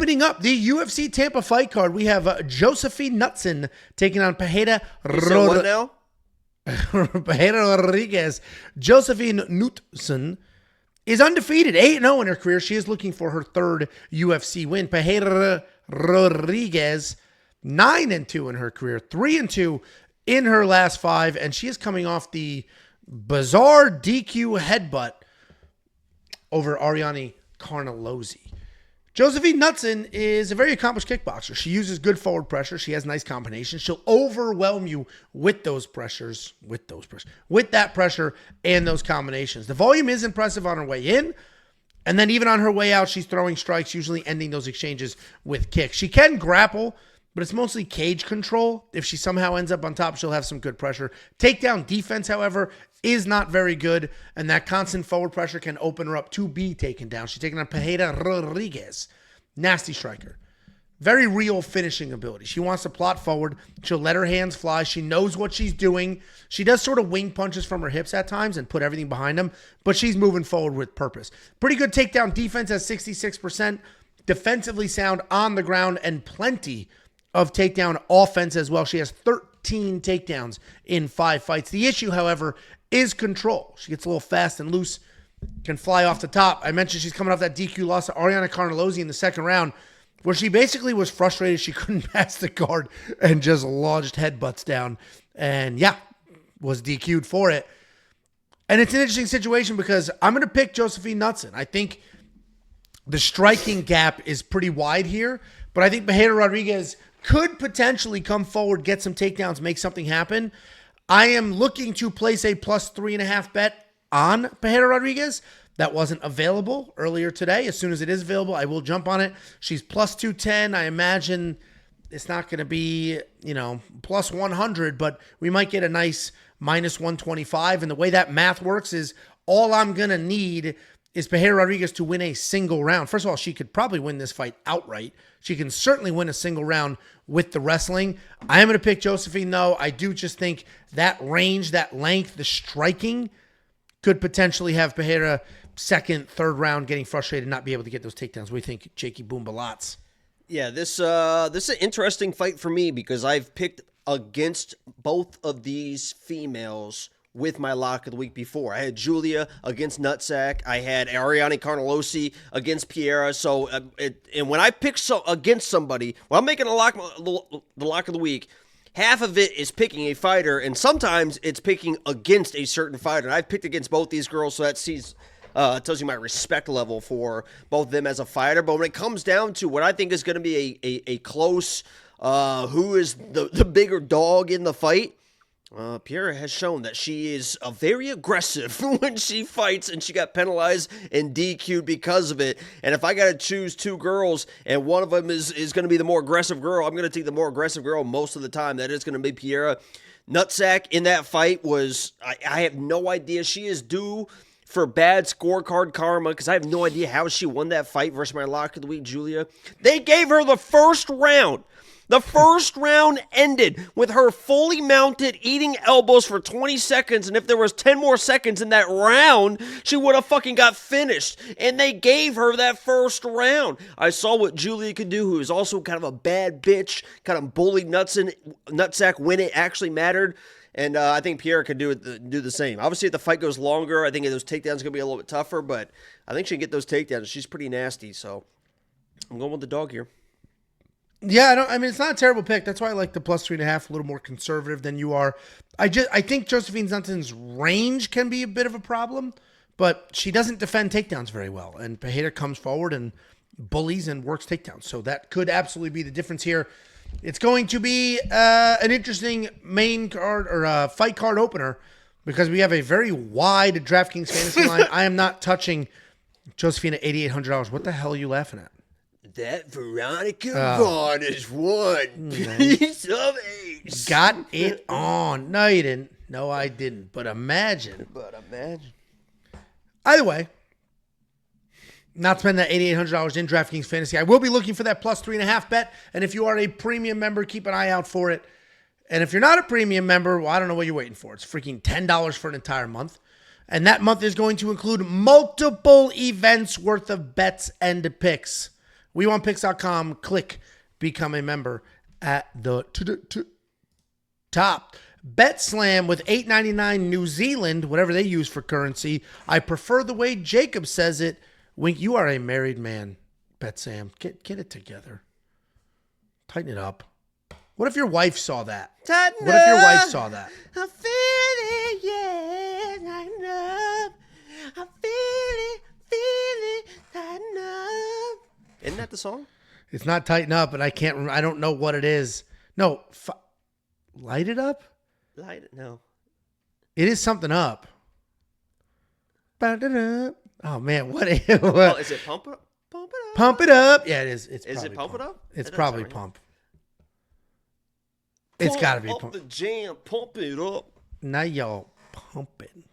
Opening up the UFC Tampa fight card, we have Josefine Knutsson taking on Piera Rodriguez. Josephine Knutson is undefeated, 8-0 in her career. She is looking for her third UFC win. Piera Rodriguez, 9-2 in her career, 3-2 in her last 5, and she is coming off the bizarre DQ headbutt over Ariane Carnelozzi. Josephine Knutson is a very accomplished kickboxer. She uses good forward pressure. She has nice combinations. She'll overwhelm you with that pressure and those combinations. The volume is impressive on her way in, and then even on her way out, she's throwing strikes, usually ending those exchanges with kicks. She can grapple, but it's mostly cage control. If she somehow ends up on top, she'll have some good pressure. Takedown defense, however, is not very good, and that constant forward pressure can open her up to be taken down. She's taking on Piera Rodriguez. Nasty striker. Very real finishing ability. She wants to plot forward. She'll let her hands fly. She knows what she's doing. She does sort of wing punches from her hips at times and put everything behind them, but she's moving forward with purpose. Pretty good takedown defense at 66%. Defensively sound on the ground and plenty of takedown offense as well. She has 13 takedowns in 5 fights. The issue, however, is control. She gets a little fast and loose, can fly off the top. I mentioned she's coming off that DQ loss to Ariane Carnelozzi in the second round, where she basically was frustrated she couldn't pass the guard and just lodged headbutts down. And yeah, was DQ'd for it. And it's an interesting situation because I'm going to pick Josephine Knutson. I think the striking gap is pretty wide here, but I think Piera Rodriguez could potentially come forward, get some takedowns, make something happen. I am looking to place a plus 3.5 bet on Piera Rodriguez. That wasn't available earlier today. As soon as it is available, I will jump on it. She's plus 210. I imagine it's not going to be, plus 100, but we might get a nice minus 125. And the way that math works is all I'm going to need is Piera Rodriguez to win a single round. First of all, she could probably win this fight outright. She can certainly win a single round with the wrestling. I am going to pick Josephine, though. I do just think that range, that length, the striking could potentially have Piera second, third round getting frustrated, not be able to get those takedowns. What do you think, Jakey Boomba-Lots? Yeah, this is an interesting fight for me because I've picked against both of these females with my lock of the week before. I had Julia against Nutsack. I had Ariane Carnelozzi against Piera. So, and when I pick against somebody, when I'm making the lock of the week, half of it is picking a fighter, and sometimes it's picking against a certain fighter. And I've picked against both these girls, so that tells you my respect level for both of them as a fighter. But when it comes down to what I think is going to be a close, who is the bigger dog in the fight, Piera has shown that she is very aggressive when she fights, and she got penalized and DQ'd because of it. And if I got to choose two girls, and one of them is going to be the more aggressive girl, I'm going to take the more aggressive girl most of the time. That is going to be Piera. Nutsack in that fight was, I have no idea. She is due for bad scorecard karma because I have no idea how she won that fight versus my lock of the week, Julia. They gave her the first round. The first round ended with her fully mounted, eating elbows for 20 seconds, and if there was 10 more seconds in that round, she would have fucking got finished, and they gave her that first round. I saw what Julia could do, who is also kind of a bad bitch, kind of bullied Nutsack when it actually mattered, and I think Piera could do the same. Obviously, if the fight goes longer, I think those takedowns are going to be a little bit tougher, but I think she can get those takedowns. She's pretty nasty, so I'm going with the dog here. Yeah, it's not a terrible pick. That's why I like the plus 3.5, a little more conservative than you are. I think Josephine Knutson's range can be a bit of a problem, but she doesn't defend takedowns very well. And Piera comes forward and bullies and works takedowns. So that could absolutely be the difference here. It's going to be an interesting main card or fight card opener because we have a very wide DraftKings fantasy line. I am not touching Josephine at $8,800. What the hell are you laughing at? That Veronica Vaughn is one piece of ace. Got it on. No, you didn't. No, I didn't. But imagine. Either way, not spend that $8,800 in DraftKings Fantasy. I will be looking for that plus 3.5 bet. And if you are a premium member, keep an eye out for it. And if you're not a premium member, well, I don't know what you're waiting for. It's freaking $10 for an entire month. And that month is going to include multiple events worth of bets and picks. WeWantPicks.com. Click become a member at the top. BetSlam with $8.99 New Zealand, whatever they use for currency. I prefer the way Jacob says it. Wink, you are a married man. BetSam, get it together. Tighten it up. What if your wife saw that? What if your wife saw that? I feel it, yeah, tighten up. I feel it, tighten up. Isn't that the song? It's not tighten up, but I don't know what it is. No, light it up? Light it, no. It is something up. Oh man, what? Is it pump it up? Pump it up. Pump it up. Yeah, it is. Is it pump it up? It's probably pump. It's got to be pump. Up the jam, pump it up. Now y'all pumping.